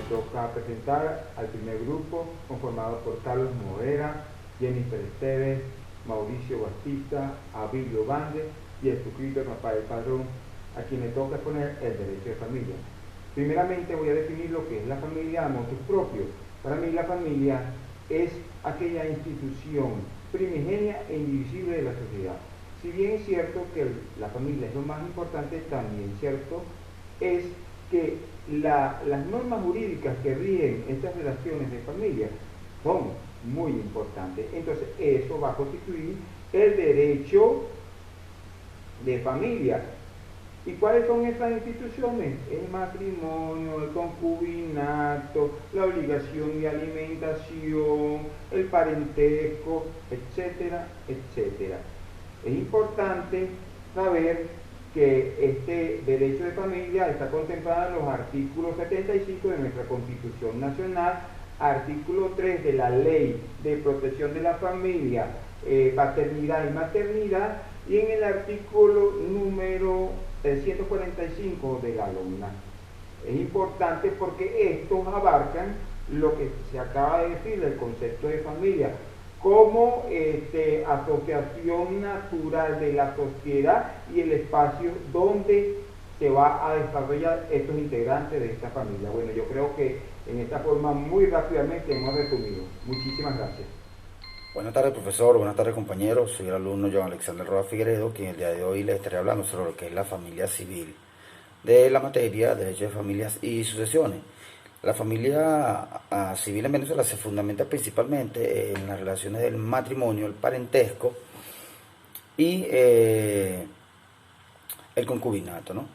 toca presentar al primer grupo, conformado por Carlos Movera, Jennifer Esteves, Mauricio Batista, Abilio Bande y el suscrito Rafael Padrón, a quien le toca exponer el derecho de familia. Primeramente voy a definir lo que es la familia a motus propio. Para mí la familia es aquella institución primigenia e indivisible de la sociedad. Si bien es cierto que la familia es lo más importante, también cierto es que las normas jurídicas que rigen estas relaciones de familia son muy importantes. Entonces eso va a constituir el derecho de familia. ¿Y cuáles son estas instituciones? El matrimonio, el concubinato, la obligación de alimentación, el parentesco, etcétera, etcétera. Es importante saber que este derecho de familia está contemplado en los artículos 75 de nuestra Constitución Nacional, artículo 3 de la Ley de Protección de la Familia, Paternidad y Maternidad, y en el artículo número 145 de la LOMNA. Es importante porque estos abarcan lo que se acaba de decir del concepto de familia como asociación natural de la sociedad y el espacio donde se va a desarrollar estos integrantes de esta familia. Bueno, yo creo que en esta forma muy rápidamente hemos resumido. Muchísimas gracias. Buenas tardes, profesor. Buenas tardes, compañeros. Soy el alumno Joan Alexander Roa Figueredo, quien el día de hoy les estaré hablando sobre lo que es la familia civil de la materia Derecho de Familias y Sucesiones. La familia civil en Venezuela se fundamenta principalmente en las relaciones del matrimonio, el parentesco y el concubinato, ¿no?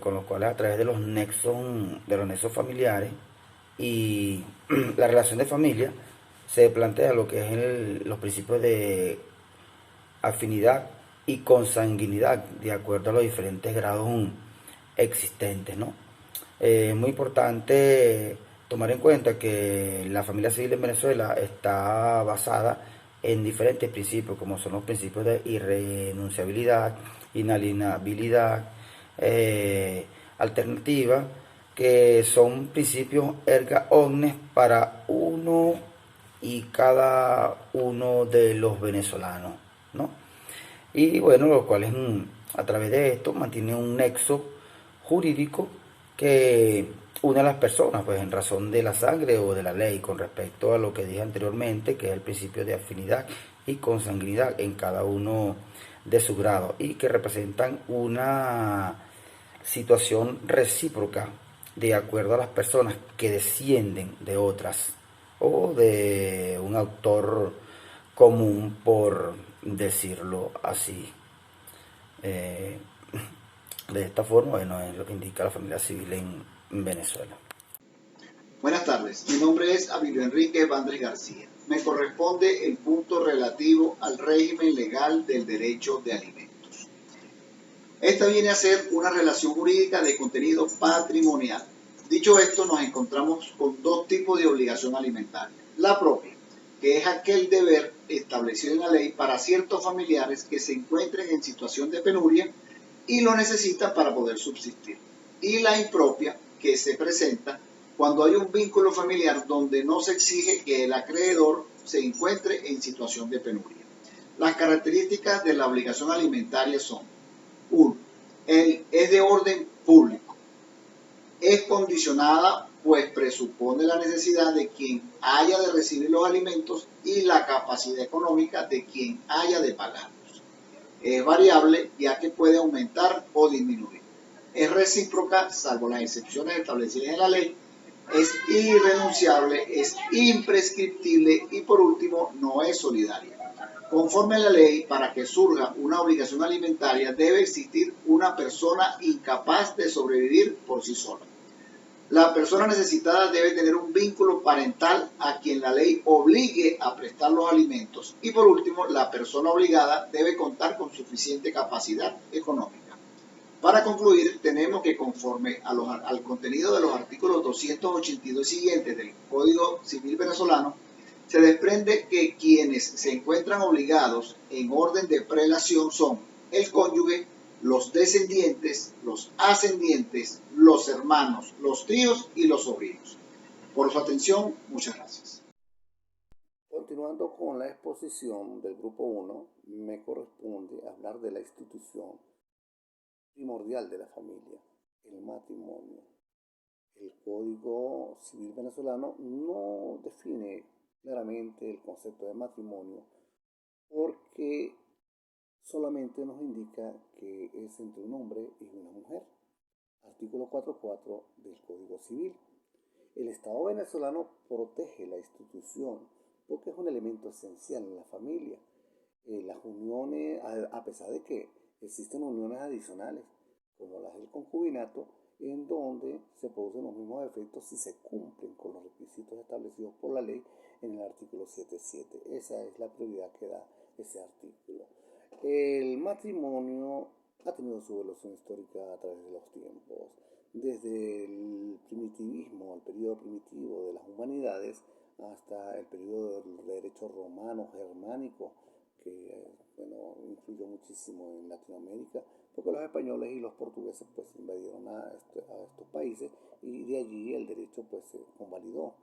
Con los cuales a través de los nexos familiares y la relación de familia se plantea lo que es los principios de afinidad y consanguinidad de acuerdo a los diferentes grados existentes, ¿no? Es muy importante tomar en cuenta que la familia civil en Venezuela está basada en diferentes principios, como son los principios de irrenunciabilidad, inalienabilidad, alternativa, que son principios erga omnes para uno y cada uno de los venezolanos, ¿no? Y bueno, los cuales a través de esto mantienen un nexo jurídico que une a las personas, pues en razón de la sangre o de la ley, con respecto a lo que dije anteriormente, que es el principio de afinidad y consanguinidad en cada uno de sus grados, y que representan una situación recíproca de acuerdo a las personas que descienden de otras o de un autor común, por decirlo así. De esta forma, bueno, es lo que indica la familia civil en Venezuela. Buenas tardes, mi nombre es Abilio Enrique Bandres García. Me corresponde el punto relativo al régimen legal del derecho de alimentos. Esta viene a ser una relación jurídica de contenido patrimonial. Dicho esto, nos encontramos con dos tipos de obligación alimentaria. La propia, que es aquel deber establecido en la ley para ciertos familiares que se encuentren en situación de penuria y lo necesitan para poder subsistir. Y la impropia, que se presenta cuando hay un vínculo familiar donde no se exige que el acreedor se encuentre en situación de penuria. Las características de la obligación alimentaria son: 1. Es de orden público. Es condicionada, pues presupone la necesidad de quien haya de recibir los alimentos y la capacidad económica de quien haya de pagarlos. Es variable, ya que puede aumentar o disminuir. Es recíproca, salvo las excepciones establecidas en la ley. Es irrenunciable, es imprescriptible y, por último, no es solidaria. Conforme a la ley, para que surja una obligación alimentaria debe existir una persona incapaz de sobrevivir por sí sola. La persona necesitada debe tener un vínculo parental a quien la ley obligue a prestar los alimentos. Y por último, la persona obligada debe contar con suficiente capacidad económica. Para concluir, tenemos que, conforme al contenido de los artículos 282 y siguientes del Código Civil venezolano, se desprende que quienes se encuentran obligados en orden de prelación son el cónyuge, los descendientes, los ascendientes, los hermanos, los tíos y los sobrinos. Por su atención, muchas gracias. Continuando con la exposición del grupo 1, me corresponde hablar de la institución primordial de la familia, el matrimonio. El Código Civil venezolano no define claramente el concepto de matrimonio porque solamente nos indica que es entre un hombre y una mujer. Artículo 4.4 del Código Civil. El Estado venezolano protege la institución porque es un elemento esencial en la familia. Las uniones, a pesar de que existen uniones adicionales, como las del concubinato, en donde se producen los mismos efectos si se cumplen con los requisitos establecidos por la ley en el artículo 7.7. Esa es la prioridad que da ese artículo. El matrimonio ha tenido su evolución histórica a través de los tiempos. Desde el primitivismo, el periodo primitivo de las humanidades, hasta el periodo del derecho romano, germánico, que influyó muchísimo en Latinoamérica, porque los españoles y los portugueses pues invadieron a estos países y de allí el derecho pues se convalidó.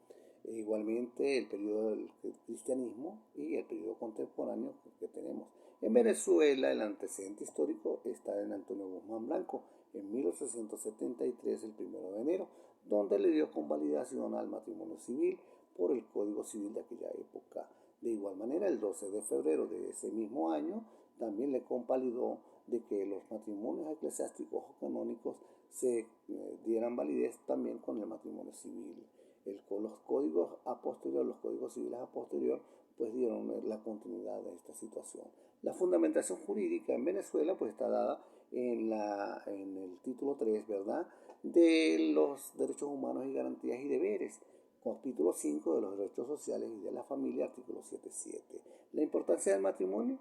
Igualmente el periodo del cristianismo y el periodo contemporáneo que tenemos. En Venezuela el antecedente histórico está en Antonio Guzmán Blanco, en 1873, el 1 de enero, donde le dio convalidación al matrimonio civil por el Código Civil de aquella época. De igual manera, el 12 de febrero de ese mismo año, también le convalidó de que los matrimonios eclesiásticos o canónicos se dieran validez también con el matrimonio civil. Los códigos a posterior, los códigos civiles a posterior, pues dieron la continuidad de esta situación. La fundamentación jurídica en Venezuela pues está dada en el título 3, ¿verdad?, de los derechos humanos y garantías y deberes, capítulo 5 de los derechos sociales y de la familia, artículo 7.7. La importancia del matrimonio,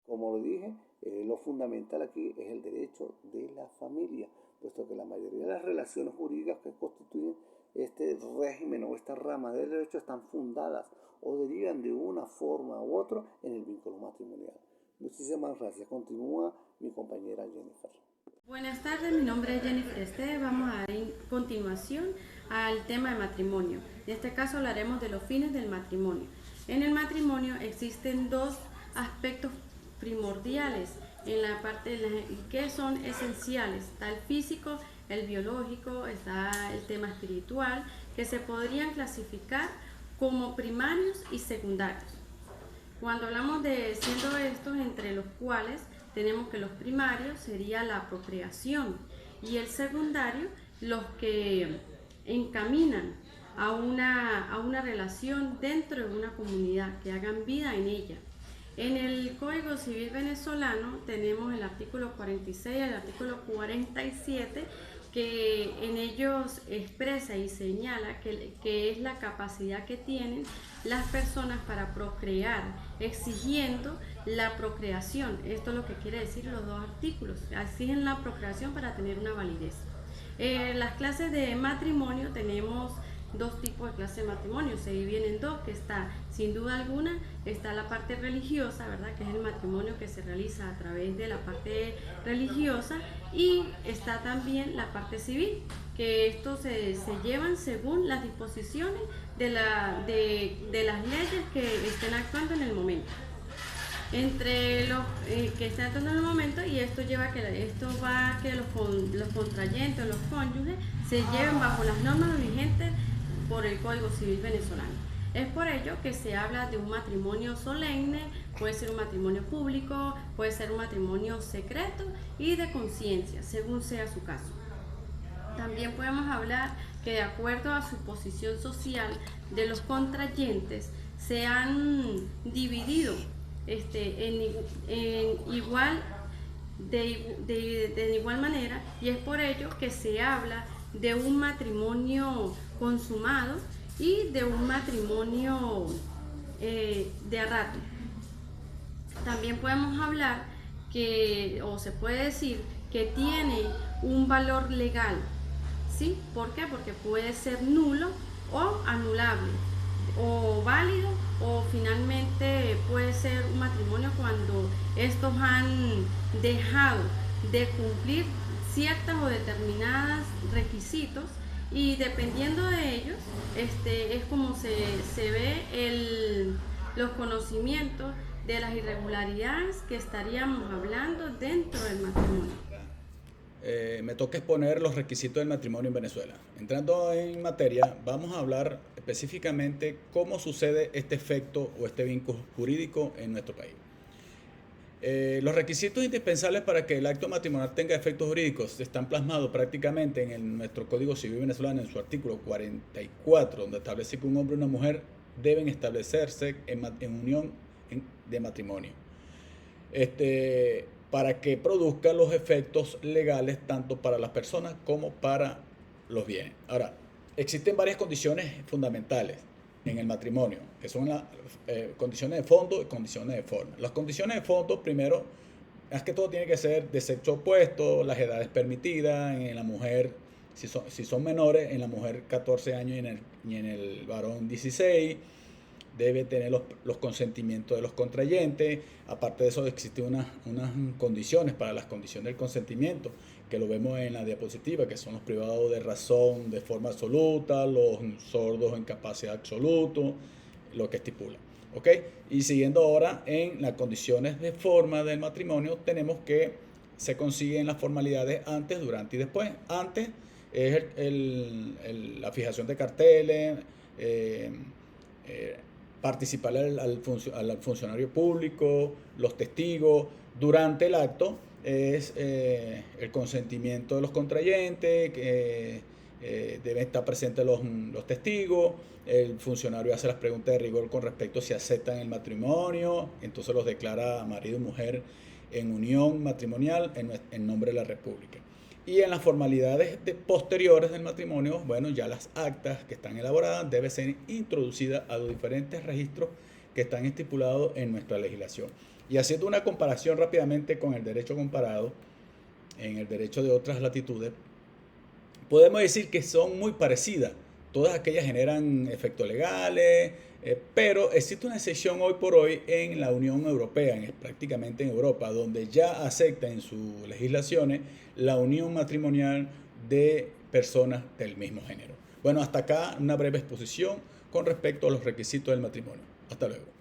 como lo dije, lo fundamental aquí es el derecho de la familia, puesto que la mayoría de las relaciones jurídicas que constituyen este régimen o esta rama del derecho están fundadas o derivan de una forma u otra en el vínculo matrimonial. Muchísimas gracias. Continúa mi compañera Jennifer. Buenas tardes, mi nombre es Jennifer Esteves. Vamos a dar continuación al tema de matrimonio. En este caso hablaremos de los fines del matrimonio. En el matrimonio existen dos aspectos primordiales en la parte que son esenciales. Está el físico, el biológico, está el tema espiritual, que se podrían clasificar como primarios y secundarios. Cuando hablamos de siendo estos, entre los cuales tenemos que los primarios sería la procreación y el secundario los que encaminan a una relación dentro de una comunidad, que hagan vida en ella. En el Código Civil venezolano tenemos el artículo 46 y el artículo 47, que en ellos expresa y señala que es la capacidad que tienen las personas para procrear, exigiendo la procreación. Esto es lo que quiere decir los dos artículos, exigen la procreación para tener una validez. Las clases de matrimonio, tenemos dos tipos de clases de matrimonio, se dividen en dos, que está sin duda alguna, está la parte religiosa, ¿verdad?, que es el matrimonio que se realiza a través de la parte religiosa, y está también la parte civil, que estos se llevan según las disposiciones de las leyes que estén actuando en el momento. Entre los que están actuando en el momento, y esto lleva a que los contrayentes o los cónyuges se lleven bajo las normas vigentes por el Código Civil venezolano. Es por ello que se habla de un matrimonio solemne, puede ser un matrimonio público, puede ser un matrimonio secreto y de conciencia, según sea su caso. También podemos hablar que de acuerdo a su posición social de los contrayentes se han dividido de igual manera, y es por ello que se habla de un matrimonio consumado y de un matrimonio de a rato. También podemos hablar o se puede decir que tiene un valor legal, ¿sí? ¿Por qué? Porque puede ser nulo o anulable, o válido, o finalmente puede ser un matrimonio cuando estos han dejado de cumplir ciertas o determinadas requisitos y dependiendo de ellos, es como se ve los conocimientos de las irregularidades que estaríamos hablando dentro del matrimonio. Me toca exponer los requisitos del matrimonio en Venezuela. Entrando en materia, vamos a hablar específicamente cómo sucede este efecto o este vínculo jurídico en nuestro país. Los requisitos indispensables para que el acto matrimonial tenga efectos jurídicos están plasmados prácticamente en nuestro Código Civil venezolano, en su artículo 44, donde establece que un hombre y una mujer deben establecerse en unión de matrimonio, para que produzca los efectos legales tanto para las personas como para los bienes. Ahora, existen varias condiciones fundamentales en el matrimonio, que son las condiciones de fondo y condiciones de forma. Las condiciones de fondo, primero, es que todo tiene que ser de sexo opuesto, las edades permitidas, en la mujer, si son menores, en la mujer 14 años y en el varón 16, debe tener los consentimientos de los contrayentes. Aparte de eso, existen unas condiciones para las condiciones del consentimiento, que lo vemos en la diapositiva, que son los privados de razón de forma absoluta, los sordos en capacidad absoluta, lo que estipula. ¿Ok? Y siguiendo ahora en las condiciones de forma del matrimonio, tenemos que se consiguen las formalidades antes, durante y después. Antes es la fijación de carteles, participar al funcionario público, los testigos. Durante el acto es el consentimiento de los contrayentes, que deben estar presentes los testigos. El funcionario hace las preguntas de rigor con respecto a si aceptan el matrimonio, entonces los declara marido y mujer en unión matrimonial en nombre de la República. Y en las formalidades posteriores del matrimonio, bueno, ya las actas que están elaboradas deben ser introducidas a los diferentes registros que están estipulados en nuestra legislación. Y haciendo una comparación rápidamente con el derecho comparado, en el derecho de otras latitudes, podemos decir que son muy parecidas. Todas aquellas generan efectos legales, pero existe una excepción hoy por hoy en la Unión Europea, prácticamente en Europa, donde ya acepta en sus legislaciones la unión matrimonial de personas del mismo género. Bueno, hasta acá una breve exposición con respecto a los requisitos del matrimonio. Hasta luego.